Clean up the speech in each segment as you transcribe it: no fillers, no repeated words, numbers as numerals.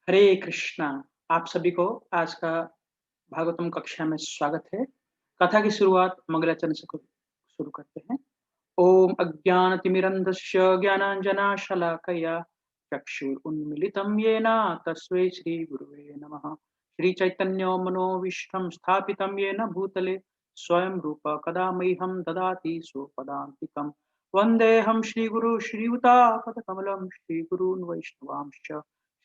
हरे कृष्णा। आप सभी को आज का भागवतम कक्षा में स्वागत है। कथा की शुरुआत मंगलाचरण से शुरू करते हैं। ओम अज्ञानतिमिरन्धस्य ज्ञानाञ्जनाशलाकया चक्षुरुन्मीलितं येन तस्मै श्रीगुरुवे नमः। श्रीचैतन्यो मनोविष्ठं स्थापितं येन भूतले स्वयं रूप कदा मह्यं ददाति स्वपदान्तिकम्। वन्देऽहं श्रीगुरु श्रीयुतापदकमलं श्रीगुरून् वैष्णवांश्च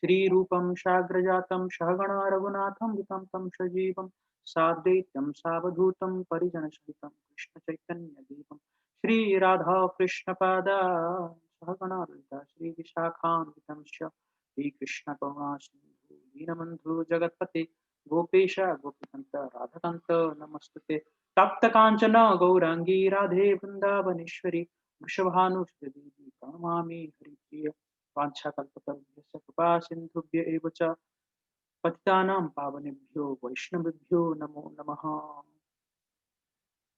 श्रीरूपं साग्रजातं सहगण रघुनाथं वितं तं सजीवं साद्वैतं सावधूतं परिजनसहितं कृष्णचैतन्यदेवं श्री राधा कृष्ण पादा सहगणा ललिता श्री विशाखान्वितंश्च श्री कृष्ण करुणा सिंधु दीनबन्धु जगत्पते गोपेश गोपीकान्त राधाकान्त नमस्तुते तप्त कांचन गौरांगी राधे वृंदावनेश्वरी वृषभानुसुते देवी प्रणमामि हरिप्रिय वाञ्छाकल्पतरुभ्यश्च कृपा सिन्धुभ्य एव च पतितानां पावनेभ्यो वैष्णवेभ्यो नमो नमः।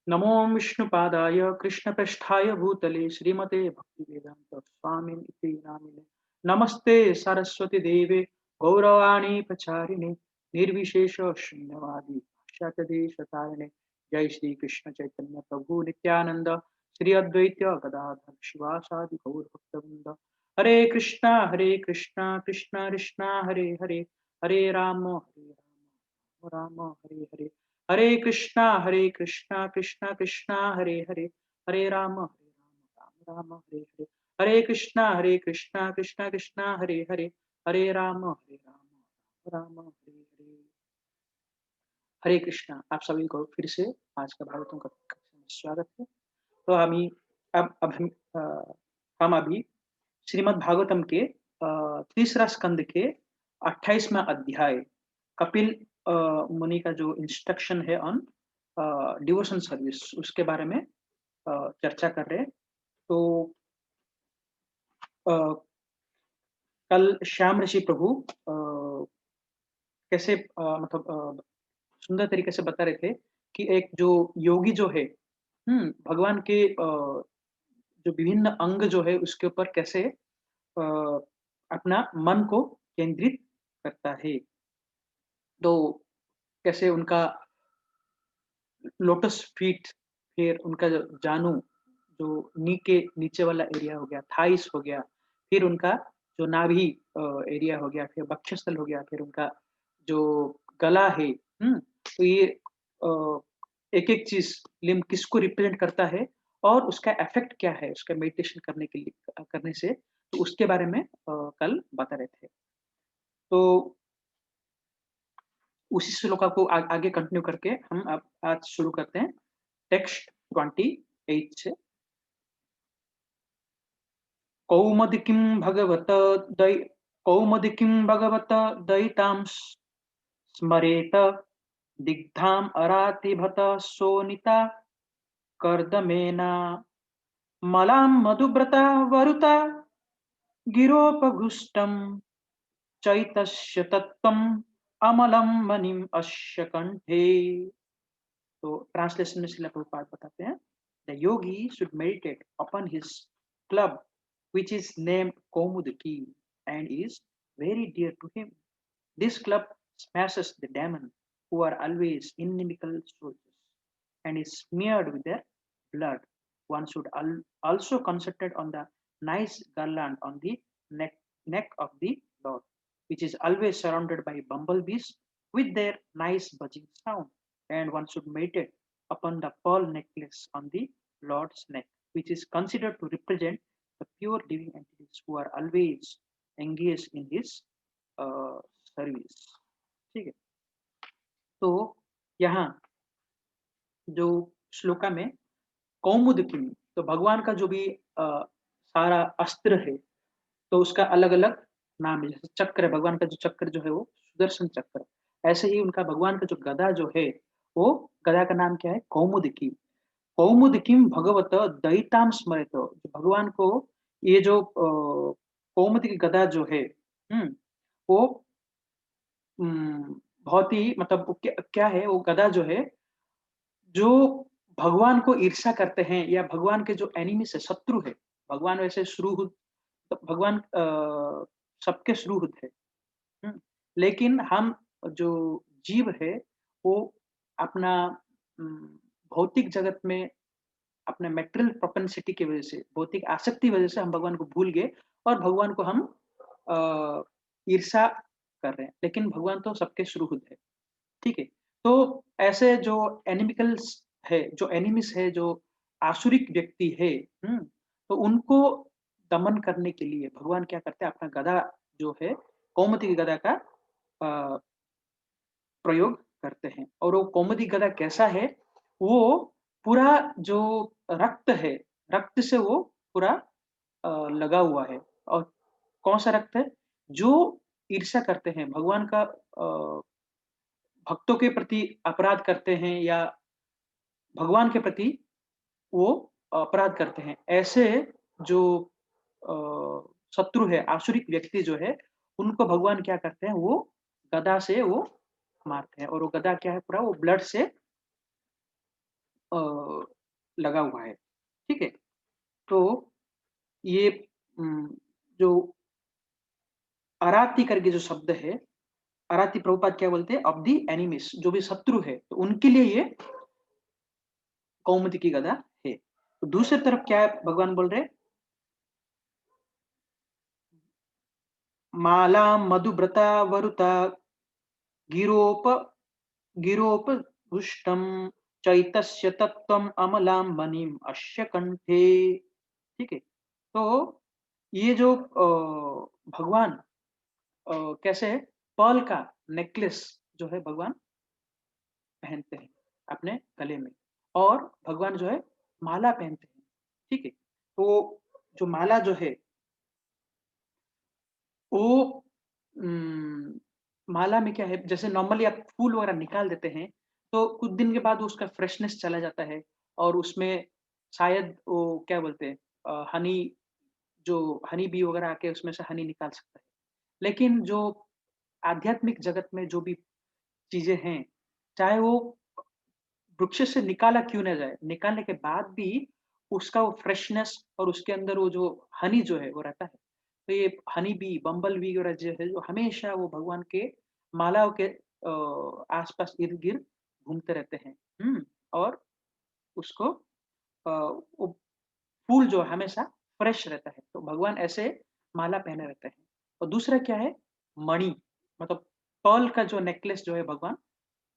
नमो विष्णुपादाय कृष्णप्रेष्ठाय भूतले श्रीमते भक्तिवेदान्त स्वामिन् इति नामिने नमस्ते सरस्वती देवे गौरवाणी प्रचारिणे निर्विशेष शून्यवादी पाश्चात्यदेशतारिणे जय श्री कृष्ण चैतन्य प्रभु नित्यानंद श्री अद्वैत गदाधर शिवासादि गौर भक्तवृंद हरे कृष्णा कृष्णा कृष्णा हरे हरे हरे राम राम हरे हरे हरे कृष्णा कृष्णा कृष्णा हरे हरे हरे राम हरे हरे हरे कृष्णा कृष्णा कृष्णा हरे हरे हरे राम हरे हरे। हरे कृष्णा। आप सभी को फिर से आज का भागवतम का कक्षा में स्वागत है। तो अब हम अभी श्रीमद् भागवतम के तीसरा स्कंद के 28वां अध्याय कपिल मुनि का जो इंस्ट्रक्शन है ऑन डिवोशन सर्विस उसके बारे में चर्चा कर रहे हैं। तो अ, कल श्याम ऋषि प्रभु कैसे सुंदर तरीके से बता रहे थे कि एक जो योगी जो है भगवान के जो विभिन्न अंग जो है उसके ऊपर कैसे अपना मन को केंद्रित करता है। तो कैसे उनका लोटस फीट, फिर उनका जो जानू, जो नी के नीचे वाला एरिया हो गया, थाइस हो गया, फिर उनका जो नाभि एरिया हो गया, फिर वक्षस्थल हो गया, फिर उनका जो गला है। तो ये एक एक चीज लिम्ब किसको रिप्रेजेंट करता है और उसका इफेक्ट क्या है उसका मेडिटेशन करने के लिए करने से, तो उसके बारे में कल बता रहे थे। तो उसी श्लोका को आगे कंटिन्यू करके हम अब आज शुरू करते हैं टेक्स्ट 28 से। कौमुदिकीं भगवत दै कौमुदिकीं भगवत दयितां स्मरेत दिग्धाम अरातिभत सोनिता कर्दमेना मलां मधुव्रता वरुता गिरोपघुष्टं चैतस्य तत्त्वम् अमलं मणिम अस्य कंठे। तो ट्रांसलेशन में श्रीला प्रभुपाद बताते हैं, the Yogi should meditate upon his club which is named Kaumudiki and is very dear to him. This club smashes the demon who are always inimical soldiers and is smeared with their blood. One should also concentrate on the nice garland on the neck of the Lord, which is always surrounded by bumblebees with their nice buzzing sound. And one should meditate upon the pearl necklace on the Lord's neck, which is considered to represent the pure living entities who are always engaged in his service. ठीक है। तो यहाँ जो श्लोका में कौमुद किम, तो भगवान का जो भी सारा अस्त्र है तो उसका अलग अलग नाम है। जैसे चक्र है, भगवान का जो चक्र जो है वो सुदर्शन चक्र, ऐसे ही उनका भगवान का जो गदा जो है वो गदा का नाम क्या है, कौमुदकी। कौमुदकीम भगवत दयिताम स्मरित, जो भगवान को ये जो कौमुदी की गदा जो है वो बहुत ही मतलब क्या है, वो गदा जो है जो भगवान को ईर्ष्या करते हैं या भगवान के जो एनिमी से शत्रु है, भगवान वैसे शुरू तो भगवान सबके शुरू है। लेकिन हम जो जीव है वो अपना भौतिक जगत में अपने मेटेरियल प्रोपेंसिटी की वजह से, भौतिक आसक्ति की वजह से हम भगवान को भूल गए और भगवान को हम ईर्षा कर रहे हैं। लेकिन भगवान तो सबके सुहृद है, ठीक है? तो ऐसे जो एनिमिकल्स है, जो एनिमिस है, जो आसुरिक व्यक्ति है, तो उनको दमन करने के लिए भगवान क्या करते हैं, अपना गदा जो है, कौमुदी की गदा का अ, प्रयोग करते हैं। और वो कौमुदी गदा कैसा है, वो पूरा जो रक्त है, रक्त से वो पूरा लगा हुआ है। और कौन-सा रक्त है? जो ईर्ष्या करते हैं, भगवान का भक्तों के प्रति अपराध करते हैं या भगवान के प्रति वो अपराध करते हैं। ऐसे जो अ, शत्रु है, आसुरिक व्यक्ति जो है, उनको भगवान क्या करते हैं, वो गदा से वो मारते हैं। और वो गदा क्या है, पूरा वो ब्लड से अ, लगा हुआ है, ठीक है? तो ये जो अराती करके जो शब्द है, अराती प्रभुपाद क्या बोलते हैं, ऑफ द एनिमीज, जो भी शत्रु है, तो उनके लिए ये कौमुदी की गदा है। तो दूसरी तरफ क्या है, भगवान बोल रहे हैं, माला मधुव्रता वरुता गिरोप गिरोपदुष्टं चैतस्य तत्त्वम् अमलां मणिम् अस्य कंठे, ठीक है? तो ये जो भगवान कैसे है, पर्ल का नेकलेस जो है भगवान पहनते हैं अपने गले में, और भगवान जो है माला पहनते हैं, ठीक है? तो जो माला जो है वो माला में क्या है, जैसे नॉर्मली आप फूल वगैरह निकाल देते हैं, तो कुछ दिन के बाद उसका फ्रेशनेस चला जाता है और उसमें शायद वो क्या बोलते हैं, हनी, जो हनी बी वगैरह आके उसमें से हनी निकाल सकता है। लेकिन जो आध्यात्मिक जगत में जो भी चीज़ें हैं, चाहे वो वृक्ष से निकाला क्यों ना जाए, निकालने के बाद भी उसका वो फ्रेशनेस और उसके अंदर वो जो हनी जो है वो रहता है। तो ये हनी बी, बम्बल बी वगैरह जो है, जो हमेशा वो भगवान के मालाओं के आस-पास इर्द-गिर्द घूमते रहते हैं। और उसको वो फूल जो है हमेशा फ्रेश रहता है। तो भगवान ऐसे माला पहने रहते हैं। और दूसरा क्या है, मणि, मतलब पर्ल का जो नेकलेस जो है भगवान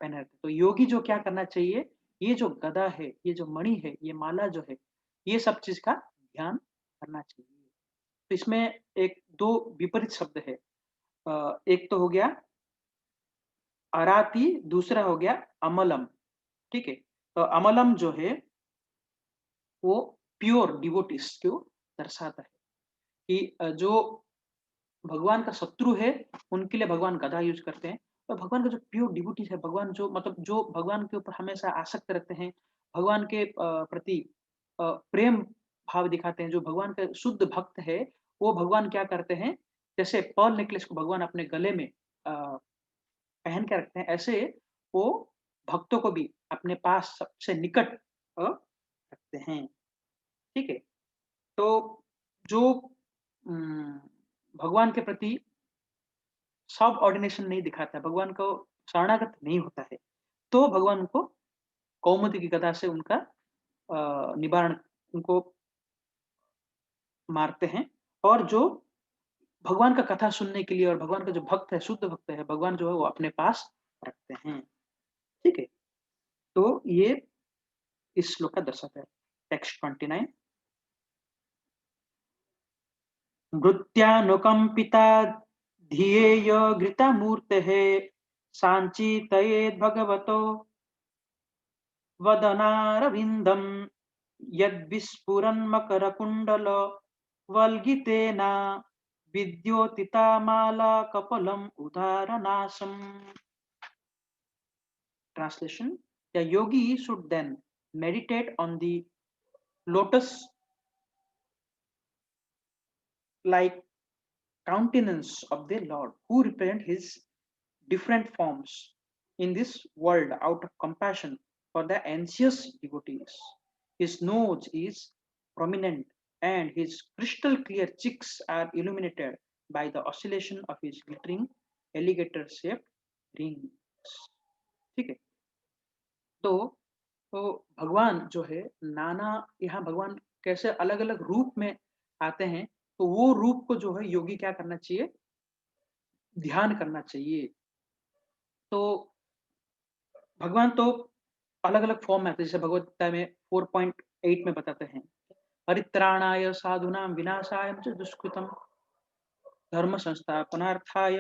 पहने रहते हैं। तो योगी जो क्या करना चाहिए, ये जो गदा है, ये जो मणि है, ये माला जो है, ये सब चीज़ का ध्यान करना चाहिए। तो इसमें 1-2 विपरीत शब्द है। एक तो हो गया अराती, दूसरा हो गया अमलम, ठीक है? तो अमलम जो है वो प्योर डिवोटीज को दर्शाता है कि जो भगवान का शत्रु है, उनके लिए भगवान गदा यूज़ करते हैं। और भगवान का जो प्योर डिवोटीज़ है, भगवान जो मतलब जो भगवान के ऊपर हमेशा आसक्त रहते हैं, भगवान के प्रति प्रेम भाव दिखाते हैं, जो भगवान का शुद्ध भक्त है, वो भगवान क्या करते हैं, जैसे पर्ल नेकलेस को भगवान अपने गले में पहन के रखते हैं, ऐसे वो भक्तों को भी अपने पास सबसे निकट रखते हैं, ठीक है? तो जो उम, भगवान के प्रति सबऑर्डिनेशन नहीं दिखाता है, भगवान को शरणागत नहीं होता है, तो भगवान उनको कौमुदी की गदा से उनका निवारण, उनको मारते हैं। और जो भगवान का कथा सुनने के लिए और भगवान का जो भक्त है, शुद्ध भक्त है, भगवान जो है वो अपने पास रखते हैं, ठीक है? तो ये इस श्लोक का दर्शाता है। Text 29, भृत्यानुकंपिता धियेय घृतमूर्तेः साञ्चितयेद्भगवतो वदनारविन्दम् यद्विस्फुरन्मकरकुण्डलवल्गितेन विद्योतितामालाकपलम् उदारनाशम्। Translation: The yogi should then meditate on the lotus like countenance of the Lord, who represent his different forms in this world out of compassion for the anxious devotees. His nose is prominent and his crystal clear cheeks are illuminated by the oscillation of his glittering alligator shape rings. ठीक है। तो भगवान जो है नाना, यहाँ भगवान कैसे अलग अलग रूप में आते हैं, तो वो रूप को जो है योगी क्या करना चाहिए, ध्यान करना चाहिए। तो भगवान तो अलग अलग फॉर्म में आते हैं, जैसे भगवत गीता में 4.8 में बताते हैं, परित्राणाय साधुनां विनाशाय च दुष्कृतम् धर्म संस्थापनार्थाय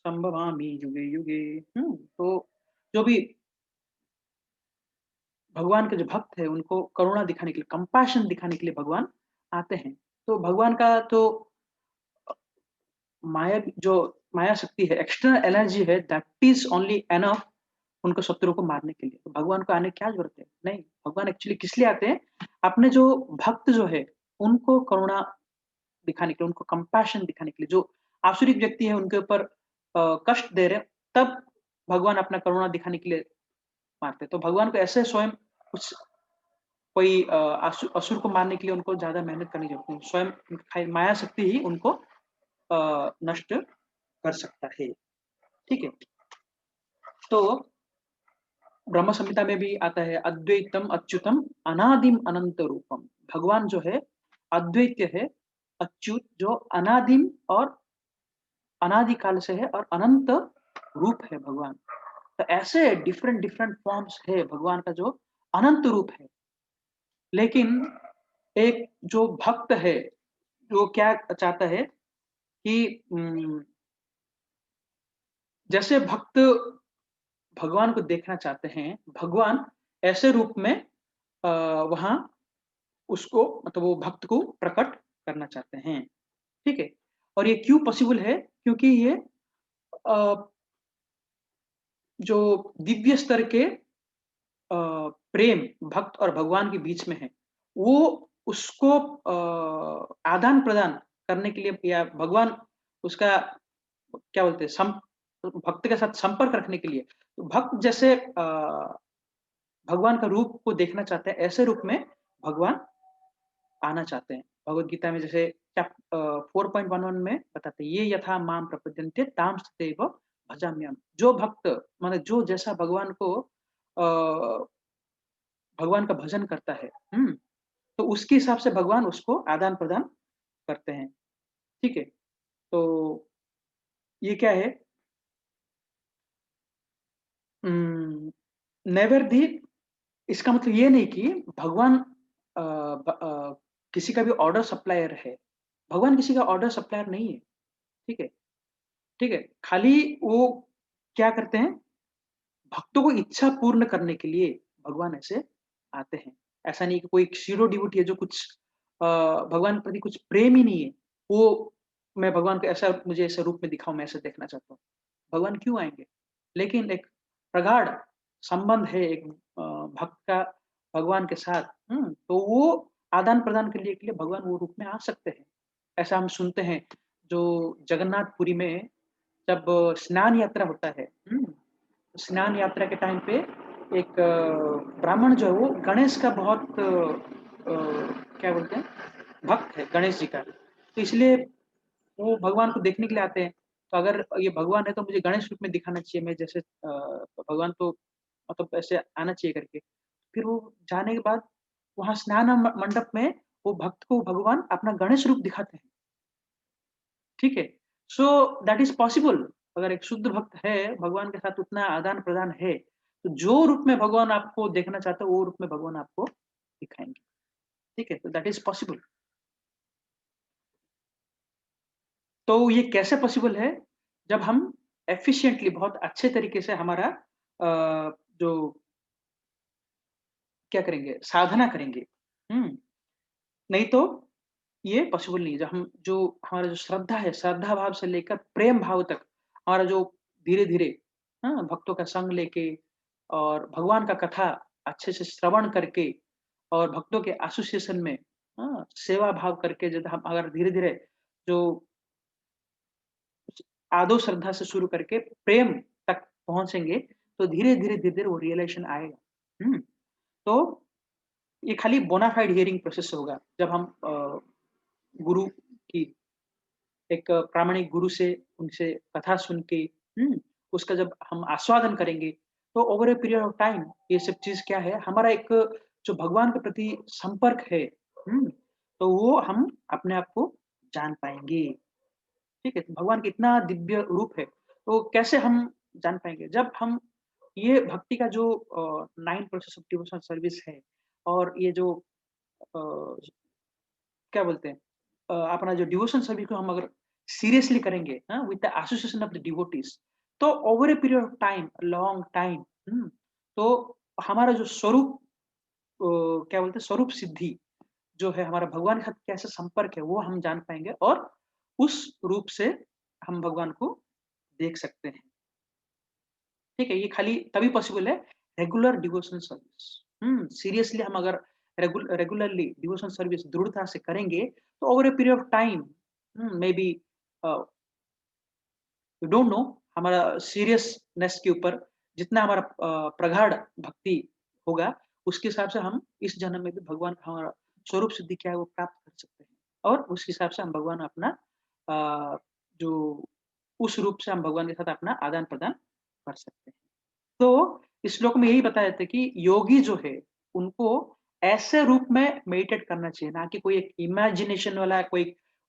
संभवामि युगे युगे। तो जो भी भगवान के जो भक्त है उनको करुणा दिखाने के लिए, कंपैशन दिखाने के लिए भगवान आते हैं। तो भगवान का तो माया, जो माया शक्ति है, एक्सटर्नल एनर्जी है, दैट इज ओनली एनफ उनको शत्रु को मारने के लिए। तो भगवान को आने की क्या जरूरत है? नहीं, भगवान एक्चुअली किस लिए आते हैं? अपने जो भक्त जो है उनको करुणा दिखाने के लिए, उनको कंपैशन दिखाने के लिए। जो आसुरिक व्यक्ति है उनके ऊपर कष्ट दे रहे हैं, तब भगवान अपना करुणा दिखाने के लिए मारते हैं। तो भगवान को ऐसे स्वयं कुछ कोई असुर को मारने के लिए उनको ज्यादा मेहनत करनी जरूरत नहीं, स्वयं माया शक्ति ही उनको नष्ट कर सकता है। ठीक है। तो ब्रह्म संहिता में भी आता है, अद्वैतम अच्युतम अनादिम अनंत रूपम। भगवान जो है अद्वैत है, अच्युत जो अनादिम और अनादि काल से है, और अनंत रूप है भगवान। तो ऐसे डिफरेंट डिफरेंट फॉर्म्स है भगवान का जो अनंत रूप है। लेकिन एक जो भक्त है, जो क्या चाहता है कि जैसे भक्त भगवान को देखना चाहते हैं, भगवान ऐसे रूप में वहां उसको, मतलब वो भक्त को प्रकट करना चाहते हैं। ठीक है। और ये क्यों पॉसिबल है? क्योंकि ये अ, जो दिव्य स्तर के प्रेम भक्त और भगवान के बीच में है, वो उसको आदान प्रदान करने के लिए, या भगवान उसका क्या बोलते हैं, भक्त के साथ संपर्क रखने के लिए। तो भक्त जैसे भगवान का रूप को देखना चाहते हैं, ऐसे रूप में भगवान आना चाहते हैं। भगवत गीता में जैसे 4.11 में बताते हैं, ये यथा माम प्रपद्यन्ते ताम तथैव भजाम्यहम्। जो भक्त माने जो जैसा भगवान को भगवान का भजन करता है, तो उसके हिसाब से भगवान उसको आदान प्रदान करते हैं। ठीक है। तो ये क्या है, नेवर दी, इसका मतलब ये नहीं कि भगवान किसी का भी ऑर्डर सप्लायर है। भगवान किसी का ऑर्डर सप्लायर नहीं है। ठीक है। ठीक है। खाली वो क्या करते हैं, भक्तों को इच्छा पूर्ण करने के लिए भगवान ऐसे आते हैं। ऐसा नहीं कि कोई शीरो डिवोटी है जो कुछ भगवान के प्रति कुछ प्रेम ही नहीं है, वो मैं भगवान को ऐसा, मुझे ऐसे रूप में दिखाओ, मैं ऐसे देखना चाहता हूँ। भगवान क्यों आएँगे? लेकिन एक प्रगाढ़ संबंध है एक भक्त का भगवान के साथ, तो वो आदान-प्रदान के लिए भगवान वो रूप में आ सकते हैं। ऐसा हम सुनते हैं, जो जगन्नाथपुरी में जब स्नान यात्रा होता है, स्नान यात्रा के टाइम पे एक ब्राह्मण जो है वो गणेश का बहुत क्या बोलते हैं, भक्त है गणेश जी का। तो इसलिए वो भगवान को देखने के लिए आते हैं। तो अगर ये भगवान है तो मुझे गणेश रूप में दिखाना चाहिए, मैं जैसे भगवान तो मतलब ऐसे आना चाहिए करके। फिर वो जाने के बाद वहाँ स्नान मंडप में वो भक्त को भगवान अपना गणेश रूप दिखाते हैं। ठीक है? So that is possible. अगर एक शुद्ध भक्त है, भगवान के साथ उतना आदान-प्रदान है, तो जो रूप में भगवान आपको देखना चाहते हैं, वो रूप में भगवान आपको दिखाएँगे। ठीक है? तो दैट इज़ पॉसिबल। तो ये कैसे पॉसिबल है? जब हम एफिशिएंटली बहुत अच्छे तरीके से हमारा जो क्या करेंगे, साधना करेंगे। हुँ? नहीं तो ये पॉसिबल नहीं है। जो हमारा जो श्रद्धा है, श्रद्धा भाव से लेकर प्रेम भाव तक, हमारा जो धीरे-धीरे भक्तों का संग लेके और भगवान का कथा अच्छे से श्रवण करके और भक्तों के एसोसिएशन में सेवा भाव करके, जब हम अगर धीरे-धीरे जो आदो श्रद्धा से शुरू करके प्रेम तक पहुँचेंगे, तो धीरे-धीरे, धीरे-धीरे वो रियलाइज़ेशन आएगा। तो ये खाली बोनाफाइड हियरिंग प्रोसेस से होगा, जब हम गुरु की एक प्रामाणिक गुरु से उनसे कथा सुन के उसका जब हम आस्वादन करेंगे, तो over a period of time ये सब चीज़ क्या है, हमारा एक जो भगवान के प्रति संपर्क है, हुँ, तो वो हम अपने आप को जान पाएँगे। ठीक है? तो भगवान का इतना दिव्य रूप है, तो कैसे हम जान पाएँगे? जब हम ये भक्ति का जो 9 प्रोसेस ऑफ डिवोशनल सर्विस है और ये जो अ, क्या बोलते हैं अपना जो डिवोशन सर्विस को हम अगर सीरियसली करेंगे with the association of the devotees तो over a period of time long time तो हमारा जो स्वरूप क्या बोलते हैं स्वरूप सिद्धि जो है हमारा भगवान के साथ कैसे संपर्क है वो हम जान पाएंगे और उस रूप से हम भगवान को देख सकते हैं। ठीक है, ये खाली तभी पॉसिबल है रेगुलर डिवोशनल सर्विस। सीरियसली हम अगर रेगुलरली डिवोशनल सर्विस दृढ़ता से करेंगे, तो over a period of time maybe uh, we don't know हमारा सीरियसनेस के ऊपर जितना हमारा प्रगाढ़ भक्ति होगा, उसके हिसाब से हम इस जन्म में भी भगवान का हमारा स्वरूप सिद्धि क्या है वो प्राप्त कर सकते हैं। और उस हिसाब से हम भगवान अपना जो उस रूप से हम भगवान के साथ अपना आदान-प्रदान कर सकते हैं। तो इस श्लोक में यही बताया था कि योगी जो है, उनको ऐसे रूप में मेडिटेट करना चाहिए, ना कि कोई एक इमेजिनेशन वाला कोई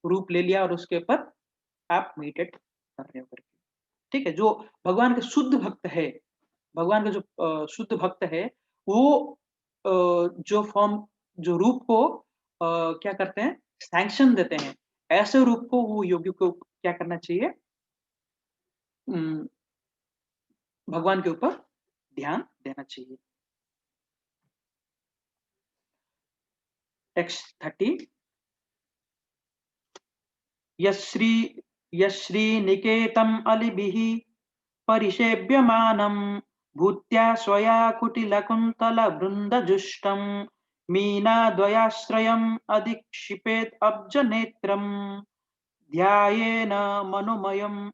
रूप ले लिया और उसके ऊपर आप मेडिटेट कर रहे हो करके। ठीक है? जो भगवान के शुद्ध भक्त है, भगवान का जो शुद्ध भक्त है, वो अ, जो फ़ॉर्म जो रूप को क्या करते हैं, सैंक्शन देते हैं। ऐसे रूप को वो योगी को क्या करना चाहिए उम, भगवान के ऊपर ध्यान देना चाहिए। Text 30 यश्री यश्रीनिकेतम् अलिभिः परिसेव्यमानं भूत्या स्वया कुटिलकुन्तलवृन्दजुष्टं मीनाद्वयाश्रयम् अधिक्षिपेत् अब्जनेत्रम् ध्यायेन मनोमयम्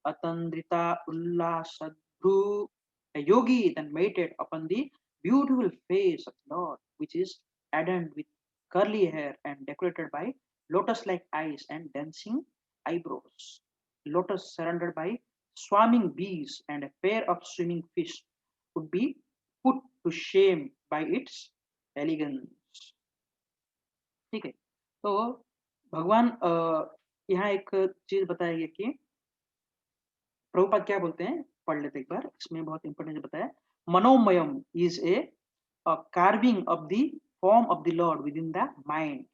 atandrita ullasabhu. A yogi then meditated upon the beautiful face of Lord, which is adorned with curly hair and decorated by lotus-like eyes and dancing eyebrows. Lotus surrounded by swarming bees and a pair of swimming fish would be put to shame by its elegance. ठीक है, तो भगवान यहाँ एक चीज बताया गया कि प्रभुपाद क्या बोलते हैं? पढ़ लेते एक बार, इसमें बहुत इंपॉर्टेंट बताया। मनोमयम is a carving of the form of the lord within the mind.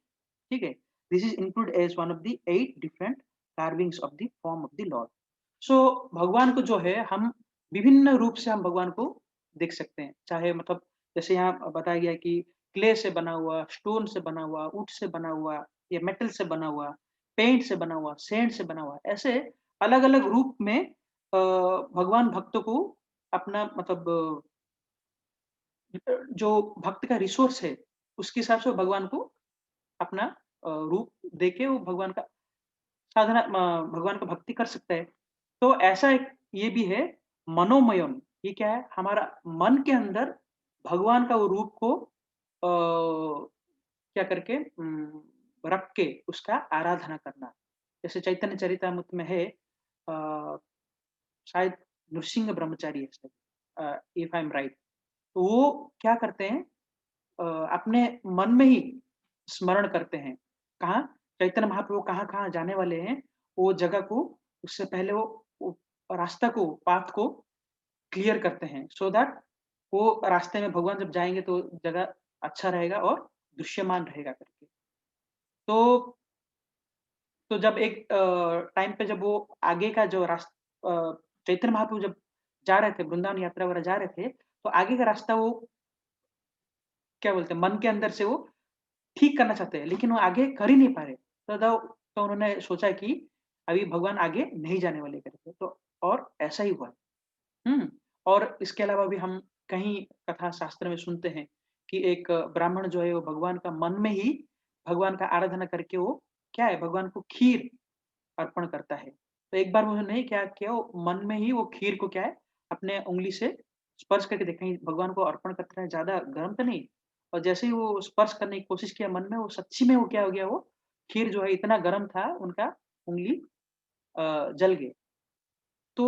ठीक है? This is include as one of the 8 different carvings of the form of the lord. So भगवान को जो है हम विभिन्न रूप से हम भगवान को देख सकते हैं। चाहे मतलब जैसे यहाँ बताया गया है कि क्ले से बना हुआ, स्टोन से बना हुआ, वुड से बना हुआ या मेटल से बना हुआ, पेंट से बना हुआ, सैंड से बना हुआ, ऐसे अलग-अलग रूप में भगवान भक्तों को अपना मतलब जो भक्त का रिसोर्स है, उसके हिसाब से वो भगवान को अपना रूप देके वो भगवान का भगवान का भक्ति कर सकता है। तो ऐसा एक ये भी है मनोमयम, ये क्या है? हमारा मन के अंदर भगवान का वो रूप को क्या करके रख के उसका आराधना करना। जैसे चैतन्य चरितामृत में है अ, शायद नृसिंह ब्रह्मचारी है शायद इफ आई एम राइट। तो वो क्या करते हैं अ, अपने मन में ही स्मरण करते हैं। कहाँ? चैतन्य महाप्रभु कहाँ-कहाँ जाने वाले हैं, वो जगह को उससे पहले वो रास्ता को, पाथ को क्लियर करते हैं सो दैट वो रास्ते में भगवान जब जाएँगे तो जगह अच्छा रहेगा और दृश्यमान रहेगा करके। तो जब एक टाइम पे जब वो आगे का जो चैतन्य महाप्रभु जब जा रहे थे, वृंदावन यात्रा वगैरह जा रहे थे, तो आगे का रास्ता वो क्या बोलते हैं, मन के अंदर से वो ठीक करना चाहते हैं, लेकिन वो आगे कर ही नहीं पा रहे। तो उन्होंने सोचा कि अभी भगवान आगे नहीं जाने वाले करके, तो और ऐसा ही हुआ। हुँ, और इसके अलावा भी हम कहीं कथा शास्त्र में सुनते हैं कि एक ब्राह्मण जो है वो भगवान का मन में ही भगवान का आराधना करके वो क्या है, भगवान को खीर अर्पण करता है। तो एक बार उन्होंने क्या किया, वो मन में ही वो खीर को क्या है, अपने उँगली से स्पर्श करके देखा कहीं भगवान को अर्पण करता है, ज़्यादा गरम तो नहीं? और जैसे ही वो स्पर्श करने की कोशिश किया मन में, वो सच्ची में वो क्या हो गया वो खीर जो है इतना गरम था, उनका उँगली जल गई। तो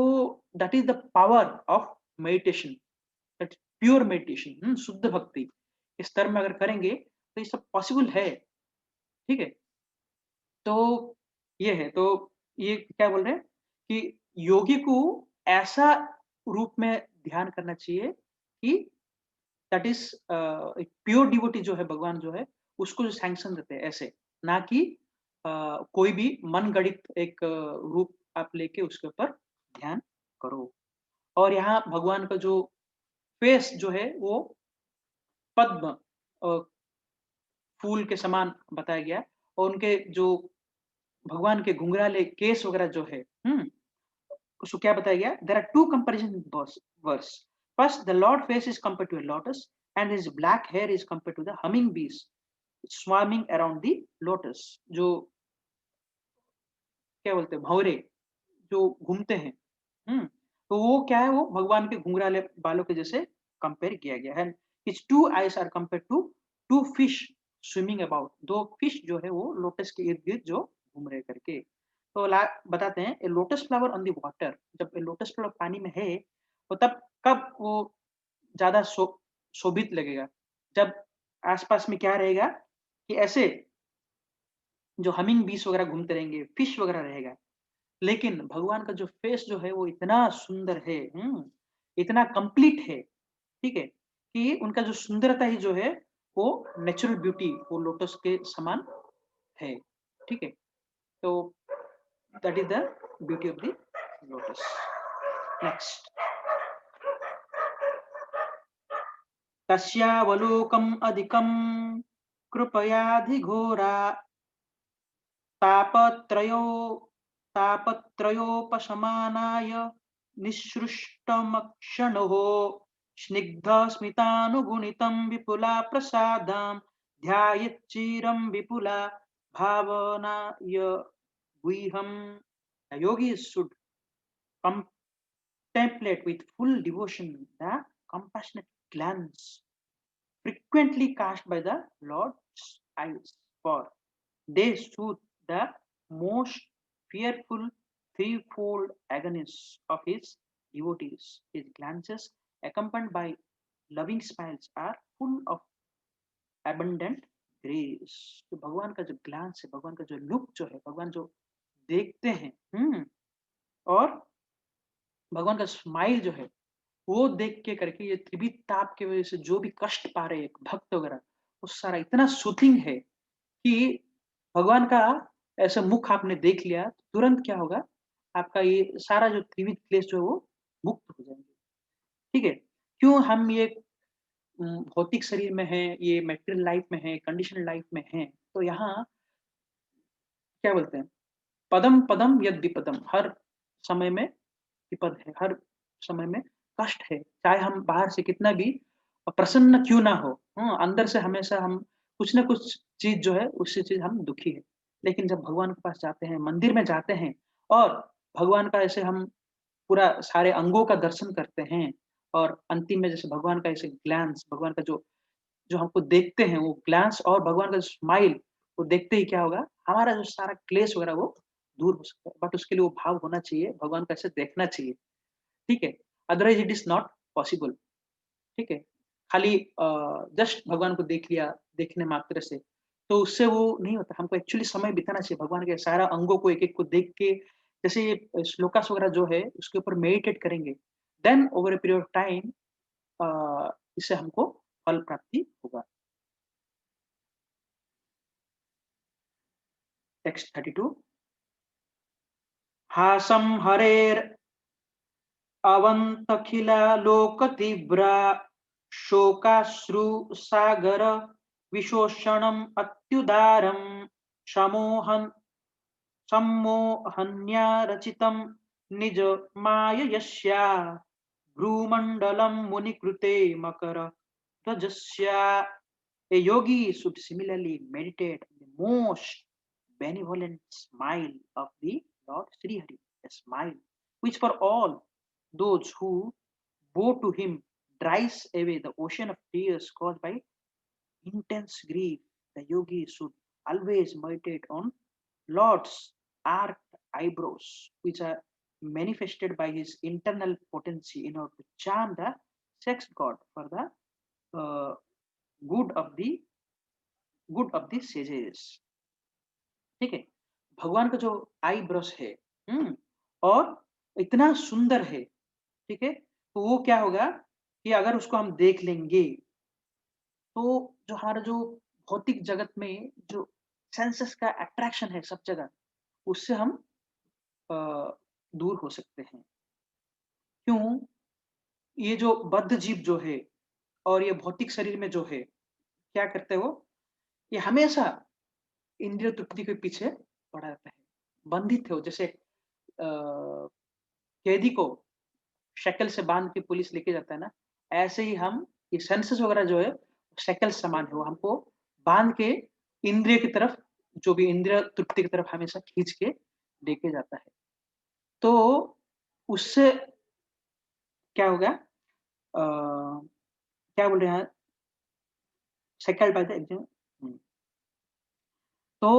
that is the power of meditation, that pure meditation, शुद्ध भक्ति इस स्तर में अगर करेंगे तो ये सब पॉसिबल है। ठीक है, तो ये है, तो ये क्या बोल रहे हैं कि योगी को ऐसा रूप में ध्यान करना चाहिए कि दैट इज एक प्योर डिवोटी जो है, भगवान जो है उसको जो सैंक्शन देते हैं ऐसे, ना कि कोई भी मन गढ़ित एक रूप आप लेके उसके ऊपर ध्यान करो। और यहाँ भगवान का जो फेस जो है वो पद्म फूल के समान बताया गया, और उनके जो भगवान के घुंघराले केस वगैरह जो है, उसको क्या बताया गया, there are two comparison verse. First, the lord face is compared to a lotus and his black hair is compared to the humming bees swarming around the lotus. जो क्या बोलते हैं, भंवरे जो घूमते हैं, तो वो क्या है, वो भगवान के घुंघराले बालों के जैसे कंपेयर किया गया है। His two eyes are compared to two fish swimming about, दो फिश जो है वो लोटस के इर्द गिर्द जो घूम रहे करके। तो बताते हैं, a lotus flower on the water, जब ए लोटस फ्लावर पानी में है तो तब कब वो ज्यादा शोभित लगेगा, जब आसपास में क्या रहेगा कि ऐसे जो हमिंग बीस वगैरह घूमते रहेंगे, फिश वगैरह रहेगा। लेकिन भगवान का जो फेस जो है वो इतना सुंदर है, इतना कंप्लीट है, ठीक है, कि उनका जो सुंदरता ही जो है वो नेचुरल ब्यूटी वो लोटस के समान है। ठीक है, तो that is the beauty of the lotus. Next, तस्यावलोकम अधिकम कृपयाधिघोरा तापत्रयो तापत्रयोपशमानाय निःसृष्टमक्षणो स्निग्धस्मितानुगुणितं विपुला प्रसादां ध्यायच्चिरं विपुला भावनाय गुह्यम्। A yogi should contemplate with full devotion the compassionate glance frequently cast by the Lord's eyes, for they soothe the most fearful threefold agonies of his devotees. His glances, accompanied by loving smiles, are full of abundant grace। तो भगवान का जो glance है, भगवान का जो look जो है, भगवान जो देखते हैं, और भगवान का स्माइल जो है वो देख के करके, ये त्रिविध ताप की वजह से जो भी कष्ट पा रहे हैं भक्त वगैरह, वो सारा इतना सूथिंग है कि भगवान का ऐसा मुख आपने देख लिया तो तुरंत क्या होगा, आपका ये सारा जो त्रिविध क्लेश जो है वो मुक्त हो जाएंगे। ठीक है, क्यों हम ये भौतिक शरीर में है, ये मेटेरियल लाइफ में है, कंडीशनल लाइफ में है, तो यहाँ क्या बोलते हैं, पदम पदम यद विपदम, हर समय में विपद है, हर समय में कष्ट है, चाहे हम बाहर से कितना भी प्रसन्न क्यों ना हो, अंदर से हमेशा हम कुछ ना कुछ चीज जो है उससे चीज हम दुखी है। लेकिन जब भगवान के पास जाते हैं, मंदिर में जाते हैं, और भगवान का ऐसे हम पूरा सारे अंगों का दर्शन करते हैं, और अंतिम में जैसे भगवान का ऐसे ग्लैंस, भगवान का जो जो हमको देखते हैं वो ग्लैंस, और भगवान का स्माइल वो देखते ही क्या होगा, हमारा जो सारा क्लेश वगैरह वो दूर हो सकता है। बट उसके लिए वो भाव होना चाहिए, भगवान को ऐसे देखना चाहिए। ठीक है, otherwise it is not possible. ठीक है, खाली जस्ट भगवान को देख लिया देखने मात्र से, तो उससे वो नहीं होता, हमको एक्चुअली समय बिताना चाहिए भगवान के सारा अंगों को एक एक को देख के, जैसे ये श्लोकास वगैरह जो है उसके ऊपर मेडिटेट करेंगे, then over a period of time इससे हमको फल प्राप्ति होगा। टेक्स्ट 32, हासं हरेर अवन्तखिलालोकतीव्रा शोकाश्रुसागर विशोषणम् अत्युदारं समोहन् सम्मोहन्या रचितं निजमाययस्या भ्रूमण्डलं मुनिकृते मकरध्वजस्या। A yogi should similarly meditate on the most benevolent smile of the Lord Sri Hari, a smile which for all those who bow to him dries away the ocean of tears caused by intense grief. The yogi should always meditate on Lord's arched eyebrows, which are manifested by his internal potency in order to charm the sex god for the uh, good of the good of the sages. ठीक है, भगवान का जो I brush है, और इतना सुंदर है, ठीक है, तो वो क्या होगा कि अगर उसको हम देख लेंगे, तो जो हमारा जो भौतिक जगत में जो सेंसेस का अट्रैक्शन है सब जगह, उससे हम अ, दूर हो सकते हैं। क्यों? ये जो बद्ध जीव जो है और ये भौतिक शरीर में जो है, क्या करते हैं वो? ये हमेशा इंद्रिय तृप्ति के पीछे पड़ा रहता है, बंधित है वो। जैसे कैदी को शक्ल से बांध के पुलिस लेके जाता है ना, ऐसे ही हम ये सेंसेस वगैरह जो है शक्ल समान है, वो हमको बांध के इंद्रिय की तरफ, जो भी इंद्रिय तृप्ति की तरफ हमेशा खींच के लेके जाता है। तो उससे क्या होगा? क्या बोल रहे हैं? शक्ल बांध तो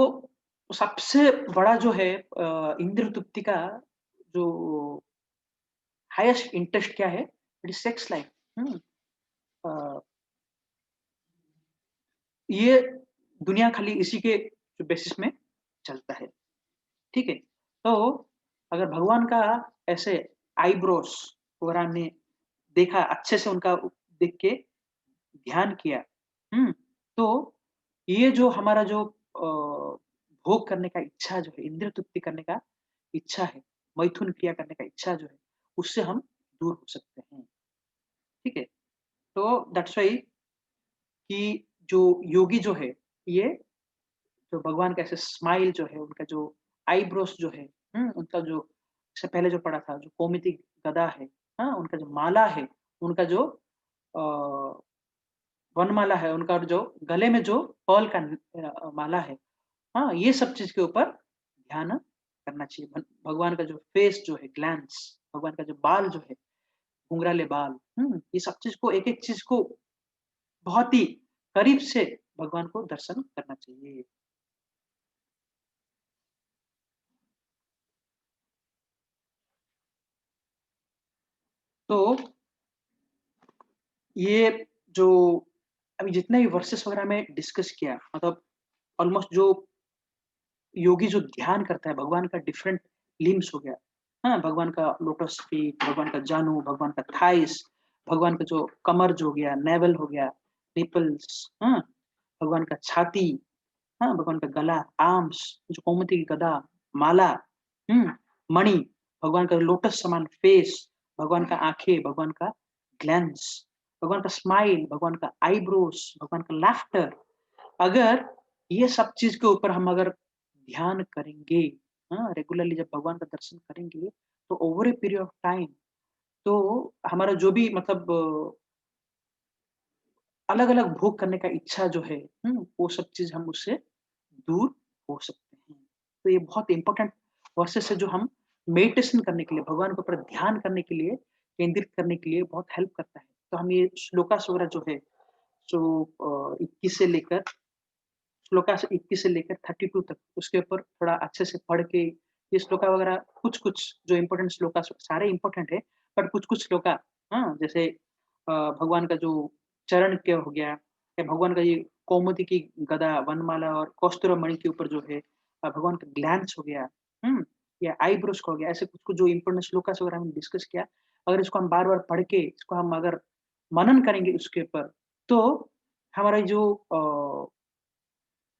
सबसे बड़ा जो है इंद्रिय तृप्ति का जो हाईएस्ट इंटरेस्ट क्या है? It is sex life. Uh, ये दुनिया खाली इसी के जो बेसिस में चलता है, ठीक है? तो अगर भगवान का ऐसे आईब्रोज वगैरह हमने देखा, अच्छे से उनका देख के ध्यान किया, तो ये जो हमारा जो भोग करने का इच्छा जो है, इंद्रिय तृप्ति करने का इच्छा है, मैथुन क्रिया करने का इच्छा जो है, उससे हम दूर हो सकते हैं, ठीक है? तो दैट्स व्हाई कि जो योगी जो है, ये जो भगवान का ऐसे स्माइल जो है, उनका जो आईब्रोस जो है, उनका जो इससे पहले जो पढ़ा था, जो कौमुदी गदा है, हाँ? उनका जो माला है, उनका जो अ, वनमाला है, उनका जो गले में जो पर्ल का माला है, हाँ? ये सब चीज़ के ऊपर ध्यान करना चाहिए। भगवान का जो फेस जो है, ग्लैंस, भगवान का जो बाल जो है, घुंघराले बाल, ये सब चीज़ को, एक-एक चीज़ को बहुत ही करीब से भगवान को दर्शन करना चाहिए। तो ये जो अभी जितने भी वर्सेस वगैरह में डिस्कस किया, मतलब ऑलमोस्ट जो योगी जो ध्यान करता है, भगवान का डिफरेंट लिम्स हो गया, हाँ? भगवान का लोटस फीट, भगवान का जानु, भगवान का थाइस, भगवान का जो कमर जो हो गया, नेवल हो गया, निपल्स, हाँ? भगवान का छाती, हाँ? भगवान का गला, आर्म्स, जो गोमती की गदा, माला, मणि, भगवान का लोटस समान फेस, भगवान का आँखें, भगवान का ग्लैंस, भगवान का स्माइल, भगवान का आईब्रोज, भगवान का लाफ्टर। अगर ये सब चीज़ के ऊपर हम अगर ध्यान करेंगे, हाँ, रेगुलरली जब भगवान का दर्शन करेंगे, तो over a period of time, तो हमारा जो भी मतलब अलग-अलग भोग करने का इच्छा जो है, वो सब चीज़ हम उससे दूर हो सकते हैं। तो ये बहुत इम्पोर्टेंट वर्सेस है, जो हम मेडिटेशन करने के लिए, भगवान के ऊपर ध्यान करने के लिए, केंद्रित करने के लिए बहुत हेल्प करता है। तो हम ये श्लोकास वगैरह जो है, जो 21 से लेकर, श्लोका से 21 से लेकर 32 तक, उसके ऊपर थोड़ा अच्छे से पढ़ के, ये श्लोका वगैरह कुछ-कुछ जो इम्पोर्टेंट श्लोका, सारे इम्पोर्टेंट है, पर कुछ-कुछ श्लोका, हाँ, जैसे भगवान का जो चरण क्या हो गया, या भगवान का ये कौमुदी की गदा, वनमाला और कौस्तुभमणि के ऊपर जो है भगवान का ग्लैंस हो गया, या आईब्रोज का हो गया, ऐसे कुछ-कुछ जो इम्पोर्टेंट श्लोकास वगैरह हमने डिस्कस किया, अगर इसको हम बार-बार पढ़ के, इसको हम अगर मनन करेंगे उसके ऊपर, तो हमारा जो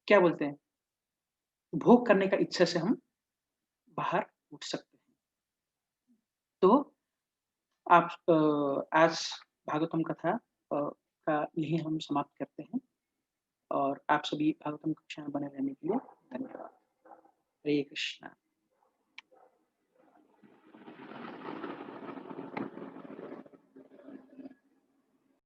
क्या बोलते हैं, भोग करने का इच्छा से हम बाहर उठ सकते हैं। तो आप आज भागवतम कथा का यही हम समाप्त करते हैं, और आप सभी भागवतम कक्षा में बने रहने के लिए धन्यवाद। हरे कृष्णा।